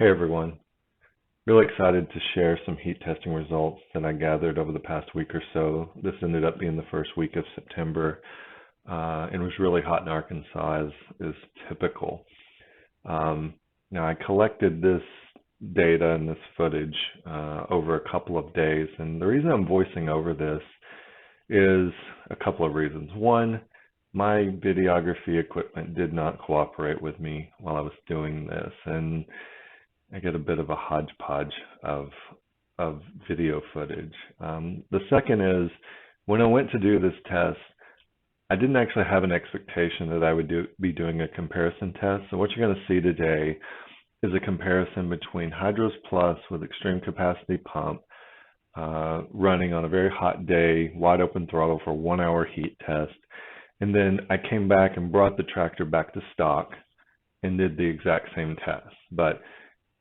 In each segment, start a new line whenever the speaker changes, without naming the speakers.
Hey everyone, really excited to share some heat testing results that I gathered over the past week or so. This ended up being the first week of September and was really hot in Arkansas as is typical. Now I collected this data and this footage over a couple of days, and the reason I'm voicing over this is a couple of reasons. One, my videography equipment did not cooperate with me while I was doing this, and I get a bit of a hodgepodge of video footage. The second is when I went to do this test, I didn't actually have an expectation that I would be doing a comparison test. So what you're going to see today is a comparison between HydrosPlus with Extreme Capacity Pump running on a very hot day, wide open throttle for a 1-hour heat test. And then I came back and brought the tractor back to stock and did the exact same test. But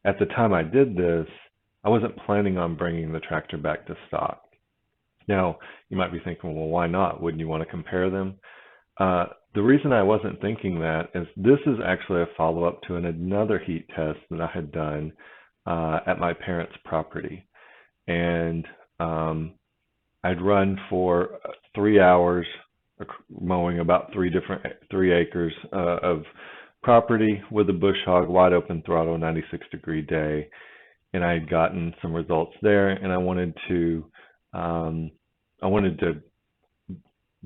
at the time I did this, I wasn't planning on bringing the tractor back to stock. Now, you might be thinking, well, why not? Wouldn't you want to compare them? The reason I wasn't thinking that is this is actually a follow-up to another heat test that I had done at my parents' property. And I'd run for 3 hours mowing about 3 acres of property with a bush hog, wide open throttle, 96-degree day, and I had gotten some results there, and I wanted to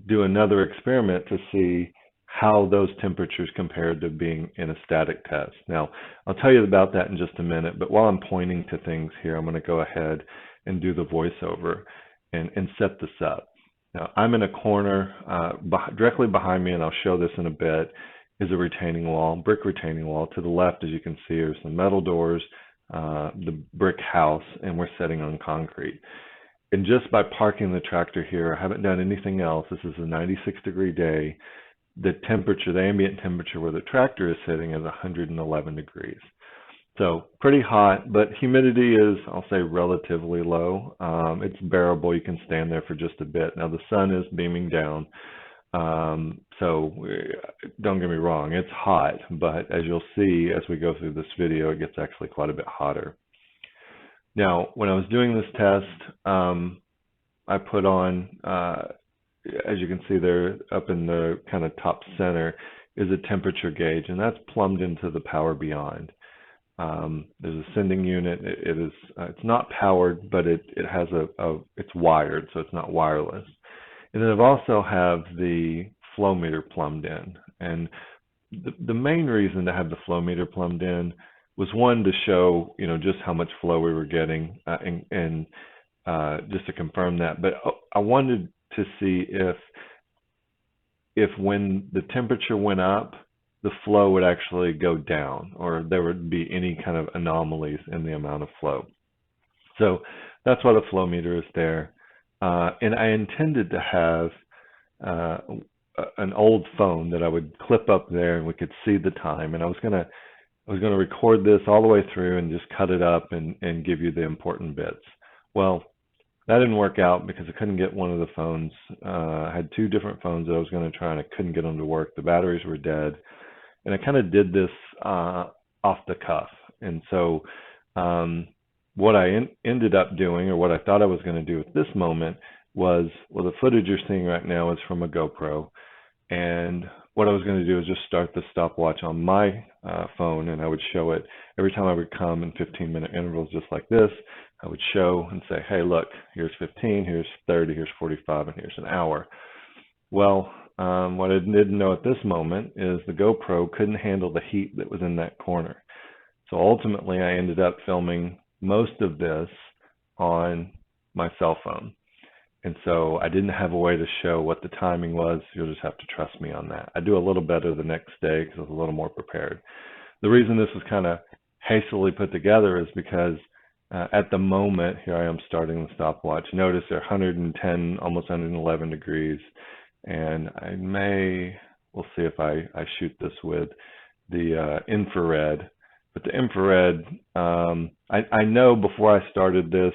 do another experiment to see how those temperatures compared to being in a static test. Now, I'll tell you about that in just a minute, but while I'm pointing to things here, I'm going to go ahead and do the voiceover and set this up. Now, I'm in a corner directly behind me, and I'll show this in a bit, is a retaining wall, brick retaining wall. To the left, as you can see, are some metal doors, the brick house, and we're sitting on concrete. And just by parking the tractor here, I haven't done anything else. This is a 96-degree day. The temperature, the ambient temperature where the tractor is sitting is 111 degrees. So pretty hot, but humidity is, I'll say, relatively low. It's bearable. You can stand there for just a bit. Now the sun is beaming down. So don't get me wrong, it's hot, but as you'll see as we go through this video, it gets actually quite a bit hotter. Now, when I was doing this test, I put on, as you can see there up in the kind of top center, is a temperature gauge, and that's plumbed into the Power Beyond. There's a sending unit. It's not powered, but it has it's wired, so it's not wireless. And then I've also have the flow meter plumbed in. And the main reason to have the flow meter plumbed in was, one, to show, just how much flow we were getting and just to confirm that. But I wanted to see if when the temperature went up, the flow would actually go down, or there would be any kind of anomalies in the amount of flow. So that's why the flow meter is there. And I intended to have an old phone that I would clip up there, and we could see the time. And I was gonna record this all the way through and just cut it up and give you the important bits. Well, that didn't work out because I couldn't get one of the phones. I had 2 different phones that I was going to try, and I couldn't get them to work. The batteries were dead, and I kind of did this off the cuff. And so what I ended up doing, or what I thought I was going to do at this moment, was, well, the footage you're seeing right now is from a GoPro, and what I was going to do is just start the stopwatch on my phone, and I would show it every time I would come in 15-minute intervals just like this. I would show and say, hey, look, here's 15, here's 30, here's 45, and here's an hour. Well, what I didn't know at this moment is the GoPro couldn't handle the heat that was in that corner. So ultimately, I ended up filming most of this on my cell phone. And so I didn't have a way to show what the timing was. You'll just have to trust me on that. I do a little better the next day because I was a little more prepared. The reason this was kind of hastily put together is because at the moment, here I am starting the stopwatch. Notice they're 110, almost 111 degrees. And we'll see if I shoot this with the infrared. But the infrared, I know before I started this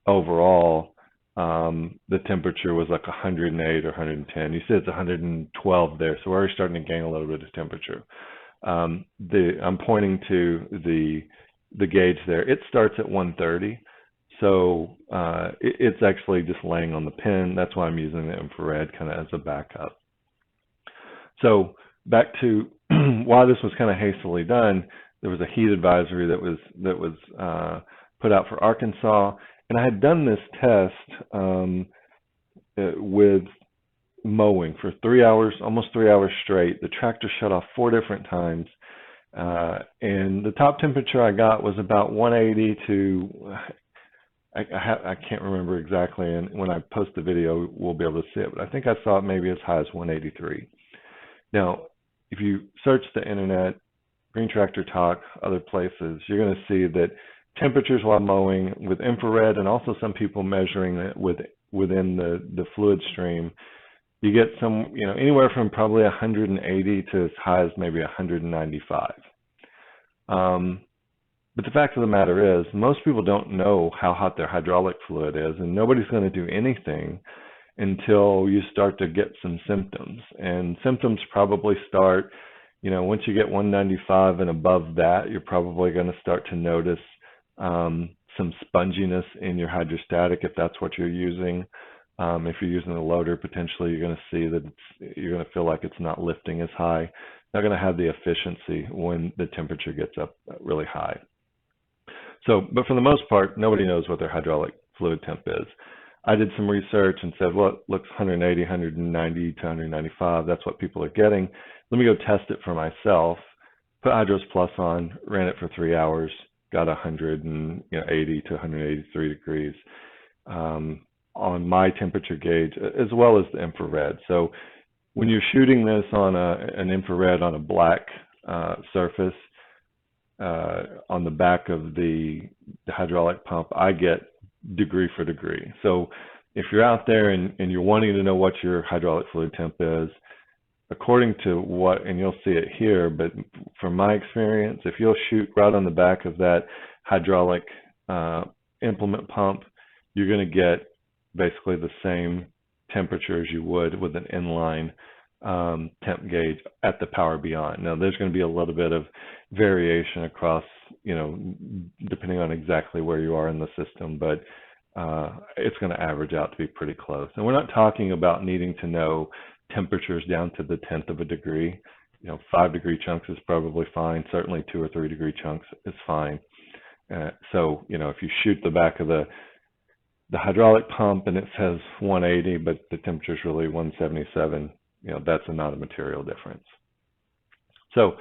overall, the temperature was like 108 or 110. You said it's 112 there, so we're already starting to gain a little bit of temperature. I'm pointing to the the gauge there, it starts at 130. So it's actually just laying on the pin. That's why I'm using the infrared kind of as a backup. So back to why this was kind of hastily done. There was a heat advisory that was put out for Arkansas, and I had done this test with mowing for 3 hours, almost 3 hours straight. The tractor shut off 4 different times, and the top temperature I got was about 180 to I can't remember exactly, and when I post the video, we'll be able to see it, but I think I saw it maybe as high as 183. Now, if you search the internet, Green Tractor Talk, other places, you're going to see that temperatures while mowing with infrared, and also some people measuring it within the fluid stream, you get some, anywhere from probably 180 to as high as maybe 195. But the fact of the matter is, most people don't know how hot their hydraulic fluid is, and nobody's going to do anything until you start to get some symptoms. And symptoms probably start, once you get 195 and above that, you're probably going to start to notice some sponginess in your hydrostatic if that's what you're using. If you're using a loader, potentially you're going to see that you're going to feel like it's not lifting as high. Not going to have the efficiency when the temperature gets up really high. So, but for the most part, nobody knows what their hydraulic fluid temp is. I did some research and said, well, it looks 180, 190 to 195. That's what people are getting. Let me go test it for myself. Put HydrosPlus on, ran it for 3 hours, got 180 to 183 degrees on my temperature gauge, as well as the infrared. So when you're shooting this on an infrared on a black surface, on the back of the hydraulic pump, I get degree for degree. So if you're out there and you're wanting to know what your hydraulic fluid temp is, according to what, and you'll see it here, but from my experience, if you'll shoot right on the back of that hydraulic implement pump, you're going to get basically the same temperature as you would with an inline temp gauge at the Power Beyond. Now, there's going to be a little bit of variation across, depending on exactly where you are in the system, but it's going to average out to be pretty close. And we're not talking about needing to know temperatures down to the 10th of a degree. 5-degree chunks is probably fine. Certainly 2 or 3 degree chunks is fine. So, if you shoot the back of the hydraulic pump and it says 180, but the temperature is really 177, that's not a material difference. So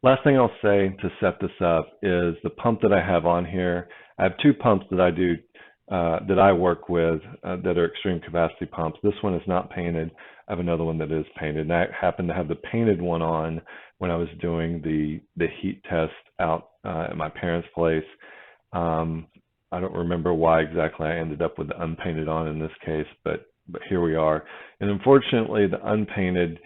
last thing I'll say to set this up is the pump that I have on here. I have 2 pumps that I do, that I work with that are extreme capacity pumps. This one is not painted. I have another one that is painted. And I happen to have the painted one on when I was doing the heat test out at my parents' place. I don't remember why exactly I ended up with the unpainted on in this case, but here we are. And unfortunately, the unpainted,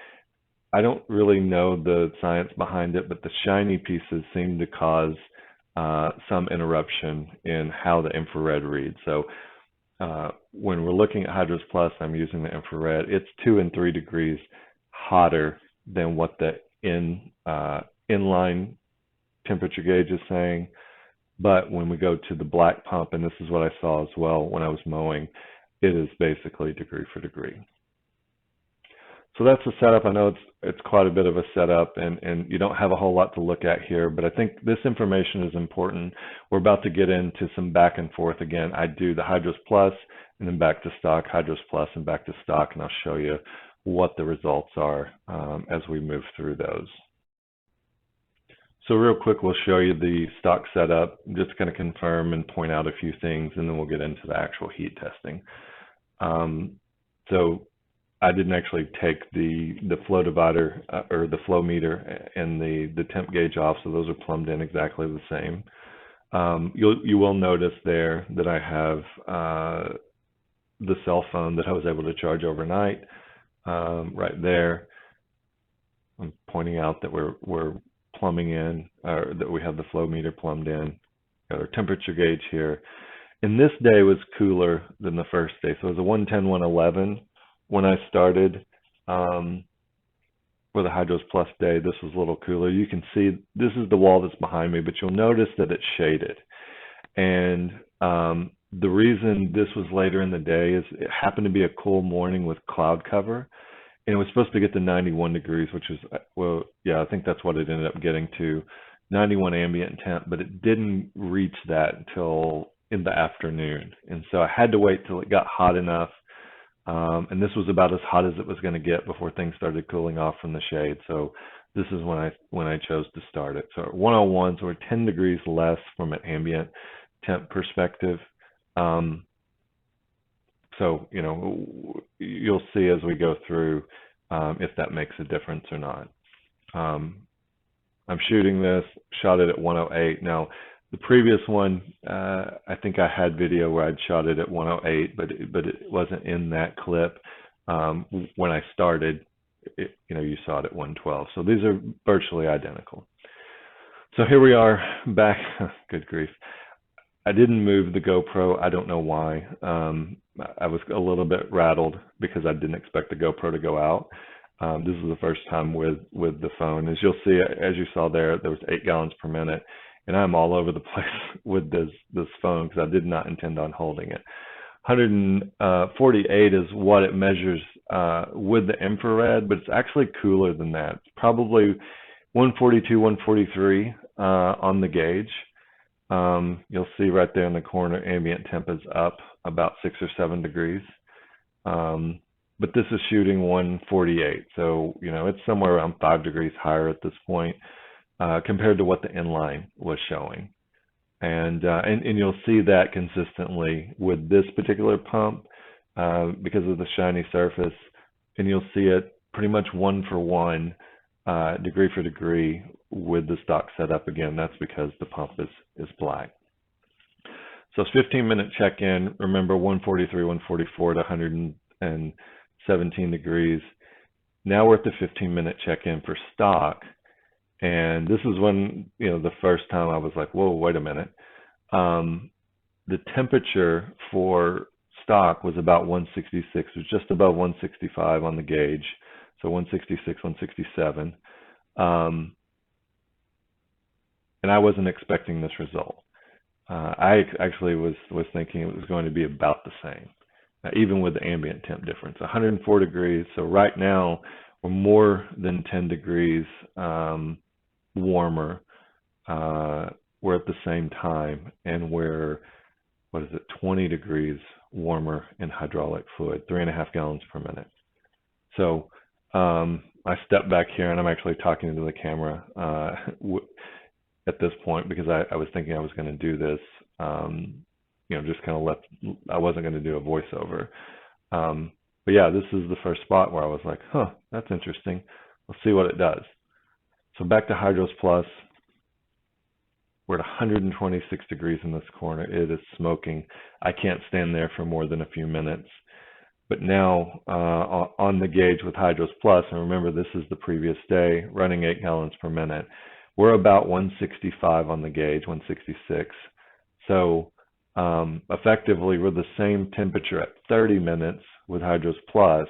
I don't really know the science behind it, but the shiny pieces seem to cause some interruption in how the infrared reads. So when we're looking at HydrosPlus, I'm using the infrared. It's 2 and 3 degrees hotter than what the inline temperature gauge is saying. But when we go to the black pump, and this is what I saw as well when I was mowing, it is basically degree for degree. So that's the setup. I know it's quite a bit of a setup, and you don't have a whole lot to look at here, but I think this information is important. We're about to get into some back and forth again. I do the HydrosPlus and then back to stock, HydrosPlus and back to stock, and I'll show you what the results are as we move through those. So real quick, we'll show you the stock setup. I'm just going to confirm and point out a few things, and then we'll get into the actual heat testing. So I didn't actually take the flow divider or the flow meter and the temp gauge off, so those are plumbed in exactly the same. You will notice there that I have the cell phone that I was able to charge overnight right there. I'm pointing out that we're plumbing in, or that we have the flow meter plumbed in. Got our temperature gauge here. And this day was cooler than the first day. So it was a 110, 111 when I started with for the HydrosPlus day, this was a little cooler. You can see this is the wall that's behind me, but you'll notice that it's shaded. And the reason this was later in the day is it happened to be a cool morning with cloud cover. And it was supposed to get to 91 degrees, which is, well, yeah, I think that's what it ended up getting to, 91 ambient temp, but it didn't reach that until in the afternoon. And so I had to wait till it got hot enough. And this was about as hot as it was going to get before things started cooling off from the shade. So this is when I chose to start it. So at 101, so we're 10 degrees less from an ambient temp perspective. So, you know, you'll see as we go through if that makes a difference or not. I'm shooting this, shot it at 108. Now, the previous one, I think I had video where I'd shot it at 108, but it wasn't in that clip. When I started, you know, you saw it at 112. So these are virtually identical. So here we are back. Good grief. I didn't move the GoPro. I don't know why. I was a little bit rattled because I didn't expect the GoPro to go out. This is the first time with the phone. As you'll see, as you saw there was 8 gallons per minute, and I'm all over the place with this phone because I did not intend on holding it. 148 is what it measures with the infrared, but it's actually cooler than that. It's probably 142, 143 on the gauge. You'll see right there in the corner, ambient temp is up about 6 or 7 degrees. But this is shooting 148. So, you know, it's somewhere around 5 degrees higher at this point compared to what the inline was showing. And you'll see that consistently with this particular pump because of the shiny surface. And you'll see it pretty much 1 for 1, degree for degree with the stock setup. Again, that's because the pump is black. So it's 15-minute check-in. Remember, 143, 144 to 117 degrees. Now we're at the 15-minute check-in for stock. And this is when, you know, the first time I was like, whoa, wait a minute. The temperature for stock was about 166. It was just above 165 on the gauge. So 166, 167. And I wasn't expecting this result. I actually was thinking it was going to be about the same, even with the ambient temp difference. 104 degrees. So right now we're more than 10 degrees warmer. We're at the same time, and we're 20 degrees warmer in hydraulic fluid, 3.5 gallons per minute. So I stepped back here, and I'm actually talking to the camera at this point because I was thinking I was going to do this, you know, just kind of I wasn't going to do a voiceover. But yeah, this is the first spot where I was like, huh, that's interesting. Let's see what it does. So back to HydrosPlus. We're at 126 degrees in this corner. It is smoking. I can't stand there for more than a few minutes. But now on the gauge with HydrosPlus, and remember this is the previous day, running 8 gallons per minute, we're about 165 on the gauge, 166. So effectively we're the same temperature at 30 minutes with HydrosPlus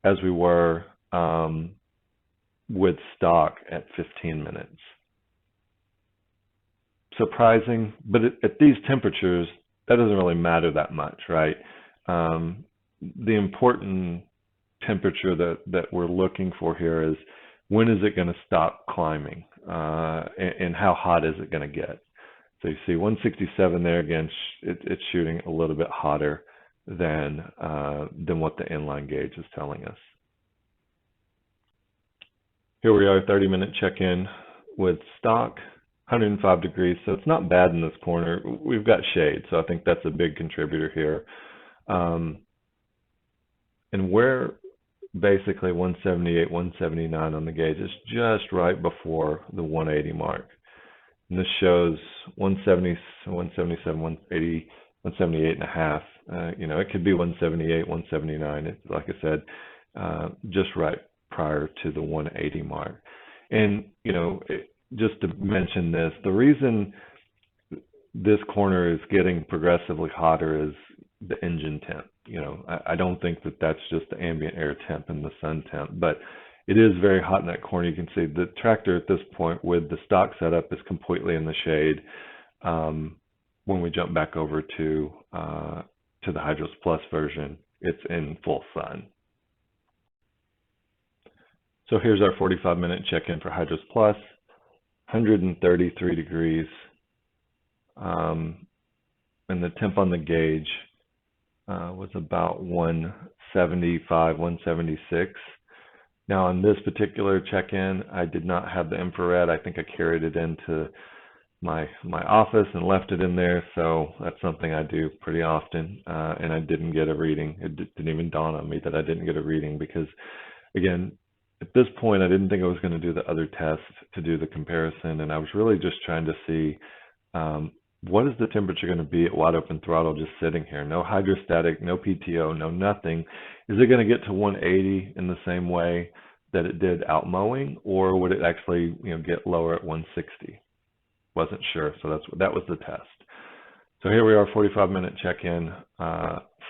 as we were with stock at 15 minutes. Surprising, but at these temperatures, that doesn't really matter that much, right? The important temperature that we're looking for here is when is it going to stop climbing, and how hot is it going to get? So you see 167 there again. It's shooting a little bit hotter than what the inline gauge is telling us. Here we are, 30-minute check-in with stock, 105 degrees. So it's not bad in this corner. We've got shade, so I think that's a big contributor here. And we're basically 178, 179 on the gauge. It's just right before the 180 mark. And this shows 170, 177, 180, 178 and a half. You know, it could be 178, 179. It's, like I said, just right prior to the 180 mark. And, you know, just to mention this, the reason this corner is getting progressively hotter is the engine temp. You know, I don't think that that's just the ambient air temp and the sun temp, but it is very hot in that corner. You can see the tractor at this point with the stock setup is completely in the shade. When we jump back over to the HydrosPlus version, it's in full sun. So here's our 45-minute check-in for HydrosPlus, 133 degrees, and the temp on the gauge was about 175, 176. Now on this particular check-in, I did not have the infrared. I think I carried it into my office and left it in there, so that's something I do pretty often, and I didn't get a reading. It didn't even dawn on me that I didn't get a reading because, again, at this point, I didn't think I was going to do the other test to do the comparison, and I was really just trying to see what is the temperature going to be at wide open throttle just sitting here? No hydrostatic, no PTO, no nothing. Is it going to get to 180 in the same way that it did out mowing, or would it actually get lower at 160? Wasn't sure, so that was the test. So here we are, 45-minute check-in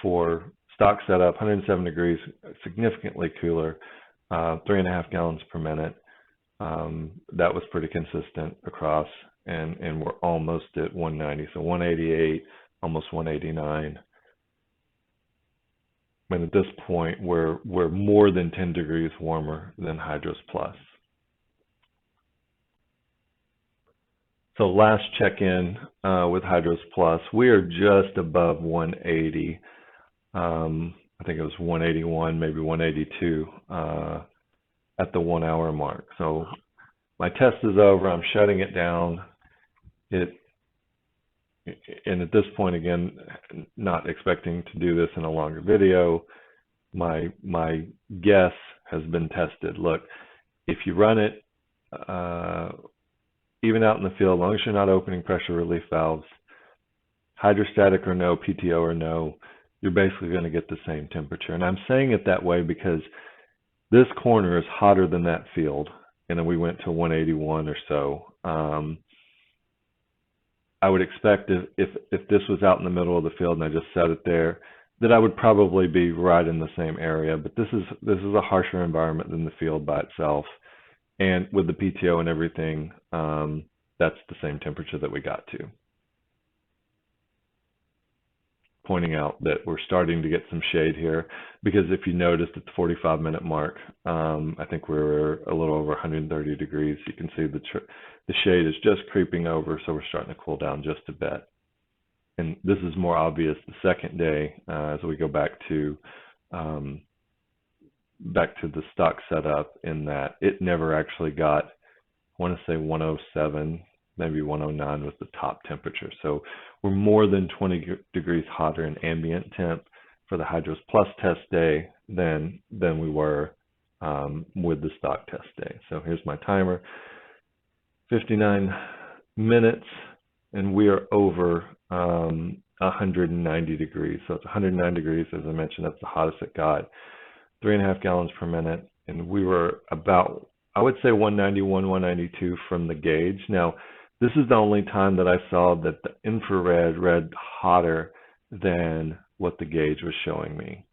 for stock setup, 107 degrees, significantly cooler, 3.5 gallons per minute. That was pretty consistent across, and we're almost at 190, so 188, almost 189. And at this point, we're more than 10 degrees warmer than HydrosPlus. So last check-in with HydrosPlus, we are just above 180. I think it was 181, maybe 182 at the 1 hour mark. So my test is over. I'm shutting it down. And at this point, again, not expecting to do this in a longer video, my guess has been tested. Look, if you run it, even out in the field, as long as you're not opening pressure relief valves, hydrostatic or no, PTO or no, you're basically going to get the same temperature. And I'm saying it that way because this corner is hotter than that field. And then we went to 181 or so. I would expect if this was out in the middle of the field and I just set it there, that I would probably be right in the same area. But this is a harsher environment than the field by itself. And with the PTO and everything, that's the same temperature that we got to. Pointing out that we're starting to get some shade here, because if you noticed at the 45-minute mark, I think we're a little over 130 degrees. You can see the shade is just creeping over, so we're starting to cool down just a bit. And this is more obvious the second day as we go back to the stock setup, in that it never actually got, I want to say 107, maybe 109 was the top temperature. So we're more than 20 degrees hotter in ambient temp for the HydrosPlus test day than we were with the stock test day. So here's my timer, 59 minutes, and we are over 190 degrees. So it's 109 degrees, as I mentioned, that's the hottest it got. 3.5 gallons per minute, and we were about, I would say 191, 192 from the gauge. Now, this is the only time that I saw that the infrared read hotter than what the gauge was showing me.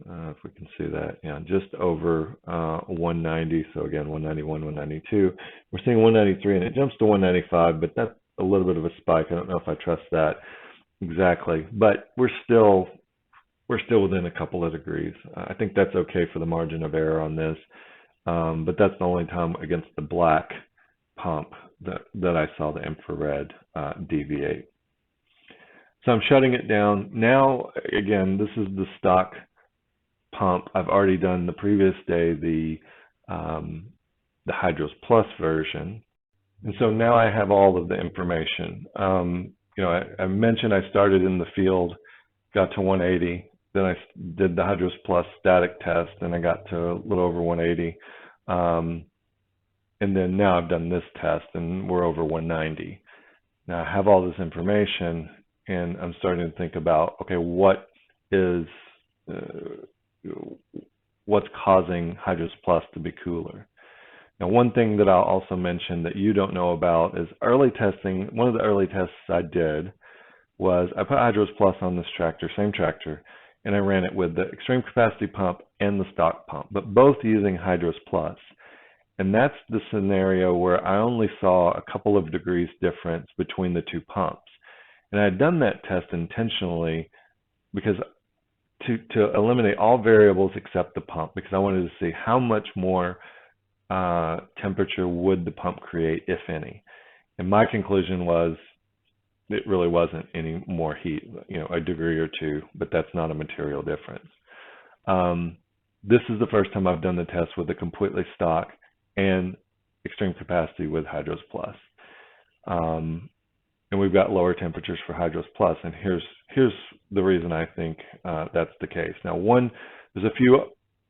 If we can see that, yeah, just over 190. So again, 191, 192. We're seeing 193, and it jumps to 195, but that's a little bit of a spike. I don't know if I trust that exactly, but we're still within a couple of degrees. I think that's okay for the margin of error on this, but that's the only time against the black pump that I saw the infrared deviate. So I'm shutting it down. Now, again, this is the stock pump. I've already done the previous day the HydrosPlus version. And so now I have all of the information. I mentioned I started in the field, got to 180. Then I did the HydrosPlus static test, and I got to a little over 180. And then now I've done this test, and we're over 190. Now I have all this information, and I'm starting to think about, okay, what's causing HydrosPlus to be cooler? Now, one thing that I'll also mention that you don't know about is early testing. One of the early tests I did was I put HydrosPlus on this tractor, same tractor, and I ran it with the Extreme Capacity Pump and the stock pump, but both using HydrosPlus. And that's the scenario where I only saw a couple of degrees difference between the two pumps. And I had done that test intentionally because to eliminate all variables except the pump, because I wanted to see how much more temperature would the pump create, if any. And my conclusion was it really wasn't any more heat, a degree or two, but that's not a material difference. This is the first time I've done the test with a completely stock and extreme capacity with HydrosPlus. And we've got lower temperatures for HydrosPlus, and here's the reason I think that's the case. Now, there's a few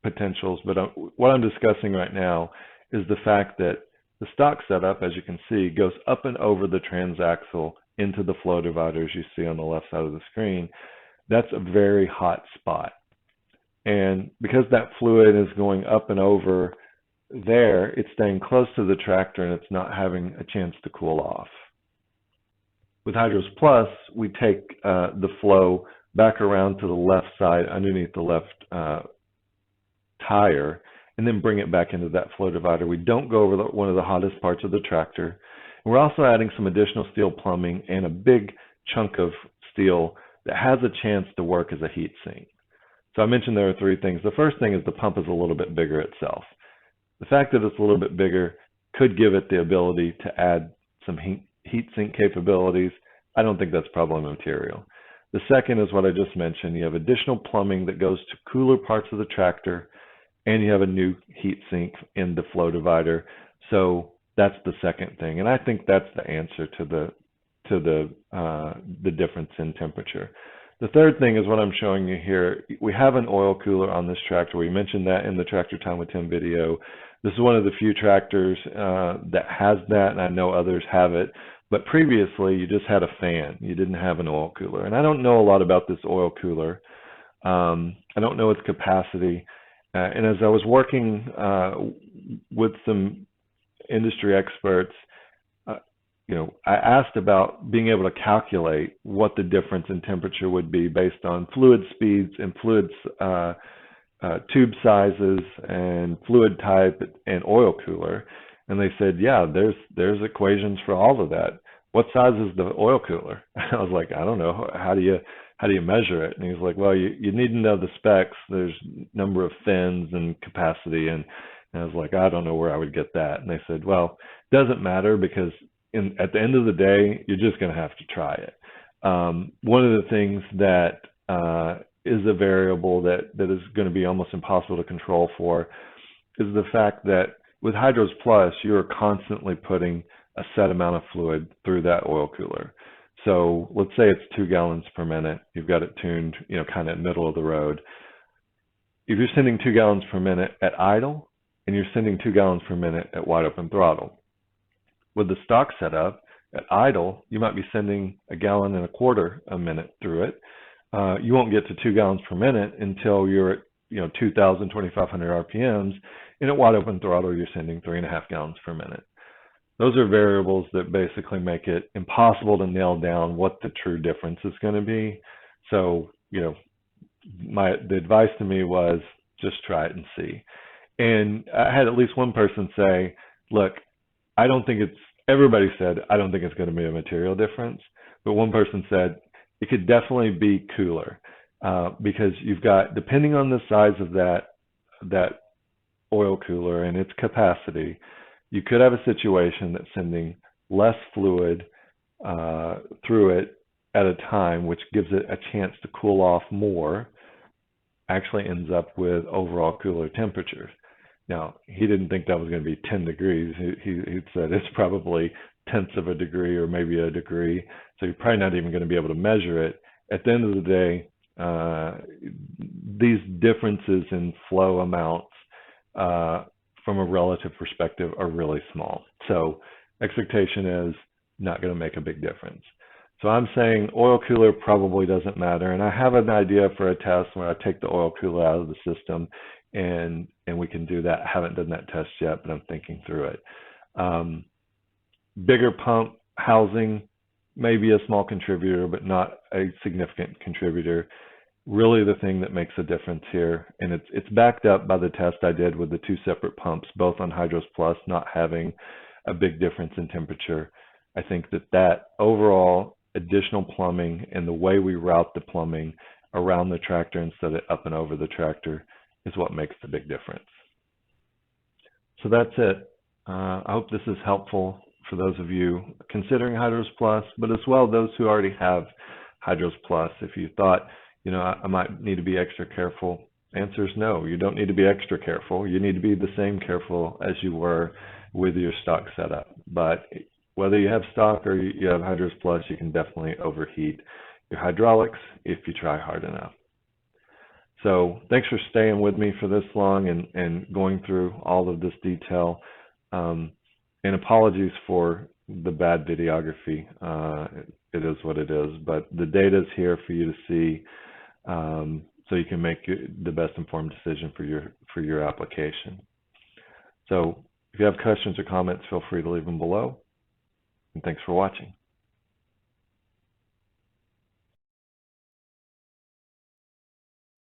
potentials, but what I'm discussing right now is the fact that the stock setup, as you can see, goes up and over the transaxle into the flow dividers you see on the left side of the screen. That's a very hot spot. And because that fluid is going up and over there, it's staying close to the tractor and it's not having a chance to cool off. With HydrosPlus, we take the flow back around to the left side underneath the left tire and then bring it back into that flow divider. We don't go over one of the hottest parts of the tractor. And we're also adding some additional steel plumbing and a big chunk of steel that has a chance to work as a heat sink. So I mentioned there are three things. The first thing is the pump is a little bit bigger itself. The fact that it's a little bit bigger could give it the ability to add some heat sink capabilities. I don't think that's probably material. The second is what I just mentioned. You have additional plumbing that goes to cooler parts of the tractor, and you have a new heat sink in the flow divider. So that's the second thing, and I think that's the answer to the difference in temperature. The third thing is what I'm showing you here. We have an oil cooler on this tractor. We mentioned that in the Tractor Time with Tim video. This is one of the few tractors that has that, and I know others have it. But previously, you just had a fan. You didn't have an oil cooler. And I don't know a lot about this oil cooler. I don't know its capacity. And as I was working with some industry experts, I asked about being able to calculate what the difference in temperature would be based on fluid speeds and fluid tube sizes and fluid type and oil cooler. And they said, yeah, there's equations for all of that. What size is the oil cooler? I was like, I don't know. How do you measure it? And he's like, well, you need to know the specs. There's number of fins and capacity. And I was like, I don't know where I would get that. And they said, well, it doesn't matter because at the end of the day, you're just going to have to try it. One of the things that is a variable that is going to be almost impossible to control for is the fact that with HydrosPlus, you're constantly putting a set amount of fluid through that oil cooler. So let's say it's 2 gallons per minute. You've got it tuned, kind of middle of the road. If you're sending 2 gallons per minute at idle, and you're sending 2 gallons per minute at wide open throttle. With the stock setup, at idle, you might be sending 1.25 gallons a minute through it. You won't get to 2 gallons per minute until you're at 2,000, 2,500 RPMs, and at wide open throttle, you're sending 3.5 gallons per minute. Those are variables that basically make it impossible to nail down what the true difference is going to be. So, the advice to me was just try it and see. And I had at least one person say, look, everybody said, I don't think it's going to be a material difference. But one person said, it could definitely be cooler because you've got, depending on the size of that oil cooler and its capacity, you could have a situation that's sending less fluid through it at a time, which gives it a chance to cool off more, actually ends up with overall cooler temperatures. Now, he didn't think that was going to be 10 degrees. He said it's probably tenths of a degree or maybe a degree. So you're probably not even going to be able to measure it. At the end of the day, these differences in flow amounts from a relative perspective are really small. So expectation is not going to make a big difference. So I'm saying oil cooler probably doesn't matter. And I have an idea for a test where I take the oil cooler out of the system and we can do that. I haven't done that test yet, but I'm thinking through it. Bigger pump housing may be a small contributor, but not a significant contributor. really the thing that makes a difference here, and it's backed up by the test I did with the two separate pumps, both on HydrosPlus, not having a big difference in temperature. I think that overall additional plumbing and the way we route the plumbing around the tractor instead of up and over the tractor is what makes the big difference. So that's it. I hope this is helpful for those of you considering HydrosPlus, but as well those who already have HydrosPlus. If you thought, I might need to be extra careful, answer is no. You don't need to be extra careful. You need to be the same careful as you were with your stock setup. But whether you have stock or you have HydrosPlus, you can definitely overheat your hydraulics if you try hard enough. So thanks for staying with me for this long and going through all of this detail. And apologies for the bad videography. It is what it is, but the data is here for you to see, so you can make the best informed decision for your application. So if you have questions or comments, feel free to leave them below. And thanks for watching.